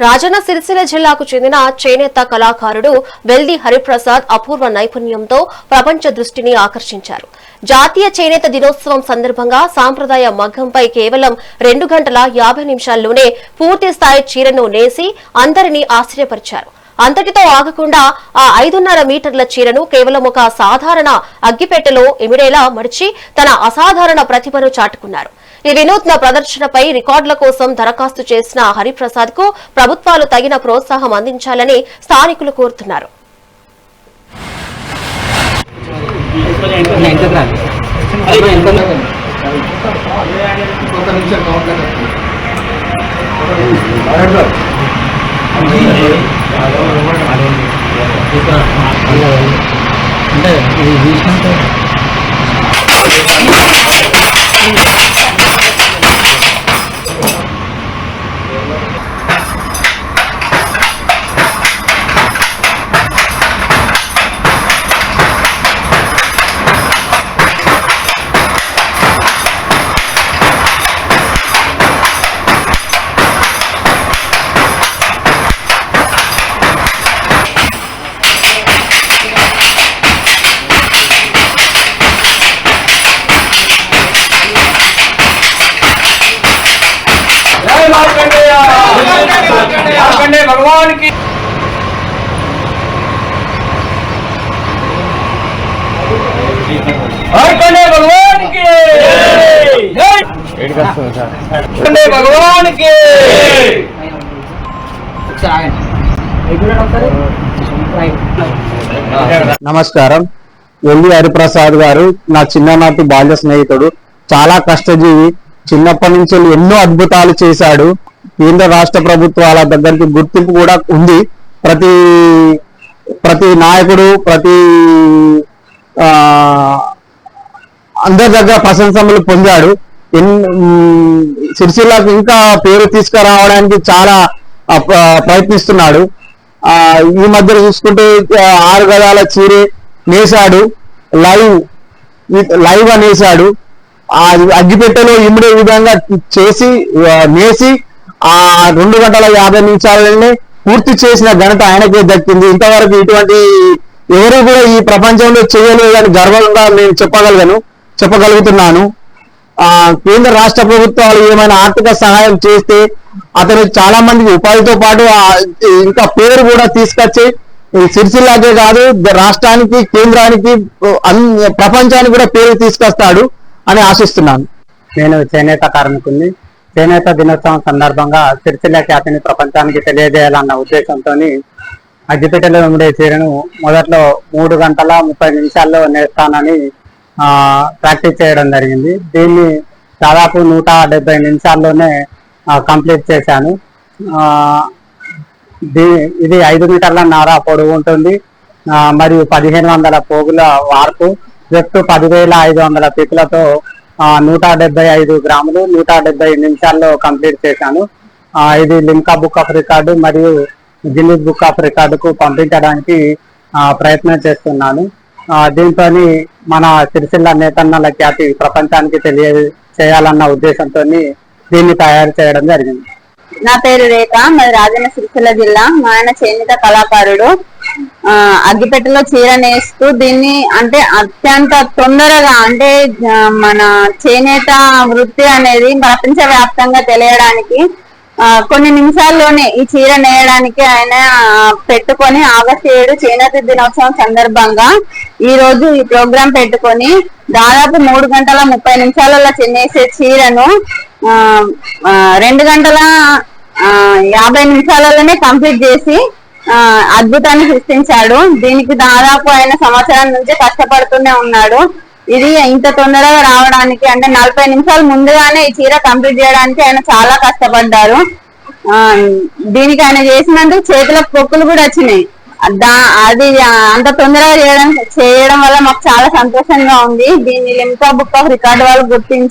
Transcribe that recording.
రాజన్న సిరిసిల్ల జిల్లాకు చెందిన చేనేత కళాకారుడు వెల్ది హరిప్రసాద్ అపూర్వ నైపుణ్యంతో ప్రపంచ దృష్టిని ఆకర్షించారు. జాతీయ చేనేత దినోత్సవం సందర్భంగా సాంప్రదాయ మగ్గంపై కేవలం 2 గంటల 50 నిమిషాల్లోనే పూర్తి స్థాయి చీరను నేసి అందరినీ ఆశ్చర్యపరిచారు. అంతటితో ఆగకుండా ఆ 5.5 మీటర్ల చీరను కేవలం ఒక సాధారణ అగ్గిపెట్టెలో ఇమిడేలా మడిచి తన అసాధారణ ప్రతిభను చాటుకున్నారు. ఈ వినూత్న ప్రదర్శనపై రికార్డుల కోసం దరఖాస్తు చేసిన హరిప్రసాద్ కు ప్రభుత్వాలు తగిన ప్రోత్సాహం అందించాలని స్థానికులు కోరుతున్నారు. भगवान की भगवान की भगवान की నమస్కారం. వెల్లి హరిప్రసాద్ గారు నా చిన్ననాటి బాల్య స్నేహితుడు. చాలా కష్టజీవి. చిన్నప్పటి నుంచి ఎన్నో అద్భుతాలు చేశాడు. కేంద్ర రాష్ట్ర ప్రభుత్వాల దగ్గరికి గుర్తింపు కూడా ఉంది. ప్రతి నాయకుడు అందరి దగ్గర ప్రశంసలు పొందాడు. సిరిసిల్లకు ఇంకా పేరు తీసుకురావడానికి చాలా ప్రయత్నిస్తున్నాడు. ఈ మధ్య చూసుకుంటే 6 గజాల చీరే నేసాడు. లైవ్ నేసాడు. ఆ అగ్గిపెట్టెలో ఇమిడే విధంగా నేసి ఆ 2 గంటల 50 నిమిషాలనే పూర్తి చేసిన ఘనత ఆయనకే దక్కింది. ఇంతవరకు ఇటువంటి ఎవరు కూడా ఈ ప్రపంచంలో చేయలేదని గర్వంగా నేను చెప్పగలుగుతున్నాను. కేంద్ర రాష్ట్ర ప్రభుత్వాలు ఏమైనా ఆర్థిక సహాయం చేస్తే అతను చాలా మందికి ఉపాధితో పాటు ఇంకా పేరు కూడా తీసుకొచ్చి సిరిసిల్లాకే కాదు రాష్ట్రానికి, కేంద్రానికి, ప్రపంచానికి కూడా పేరు తీసుకొస్తాడు అని ఆశిస్తున్నాను. నేను చేనేత కార్మికుడిని. చేనేత దినోత్సవం సందర్భంగా సిరిసిల్ల ఖ్యాతిని ప్రపంచానికి తెలియజేయాలన్న ఉద్దేశంతో అగ్గిపెట్టెలో ఉండే చీరను మొదట్లో 3 గంటల 30 నిమిషాల్లో నేస్తానని ప్రాక్టీస్ చేయడం జరిగింది. దీన్ని దాదాపు 170 నిమిషాల్లోనే కంప్లీట్ చేశాను. ఇది 5 మీటర్ల నార పొడవు ఉంటుంది. మరియు 1500 పోగుల వార్పు, జస్ట్ 10,500 పీకులతో 175 గ్రాములు 170 నిమిషాల్లో కంప్లీట్ చేశాను. ఇది లిమ్కా బుక్ ఆఫ్ రికార్డు మరియు గిన్నిస్ బుక్ ఆఫ్ రికార్డుకు పంపించడానికి ప్రయత్నం చేస్తున్నాను. దీంతో మన సిరిసిల్ల నేతన్నల ఖ్యాతి ప్రపంచానికి తెలియచేయాలన్న ఉద్దేశంతో దీన్ని తయారు చేయడం జరిగింది. నా పేరు రేఖ, మరి రాజన్న సిరిసిల్ల జిల్లా. మా ఆయన చేనేత కళాకారుడు. అగ్గిపెట్టెలో చీర నేస్తూ దీన్ని అంటే అత్యంత తొందరగా అంటే మన చేనేత వృత్తి అనేది ప్రపంచ వ్యాప్తంగా తెలియడానికి కొన్ని నిమిషాల్లోనే ఈ చీర నేయడానికి ఆయన పెట్టుకొని ఆగస్టు 7 చేనేత దినోత్సవం సందర్భంగా ఈ రోజు ఈ ప్రోగ్రాం పెట్టుకొని దాదాపు 3 గంటల 30 నిమిషాలలో నేసే చీరను 2 గంటల 50 నిమిషాలలోనే కంప్లీట్ చేసి అద్భుతాన్ని సృష్టించాడు. దీనికి దాదాపు ఆయన సంవత్సరం నుంచి కష్టపడుతూనే ఉన్నాడు. ఇది ఇంత తొందరగా రావడానికి అంటే 40 నిమిషాలు ముందుగానే ఈ చీర కంప్లీట్ చేయడానికి ఆయన చాలా కష్టపడ్డారు. దీనికి ఆయన చేసినందుకు చేతులకు పొక్కులు కూడా వచ్చినాయి. అది అంత తొందరగా చేయడం వల్ల మాకు చాలా సంతోషంగా ఉంది. దీన్ని లిమ్కా బుక్ ఆఫ్ రికార్డు వాళ్ళు గుర్తించి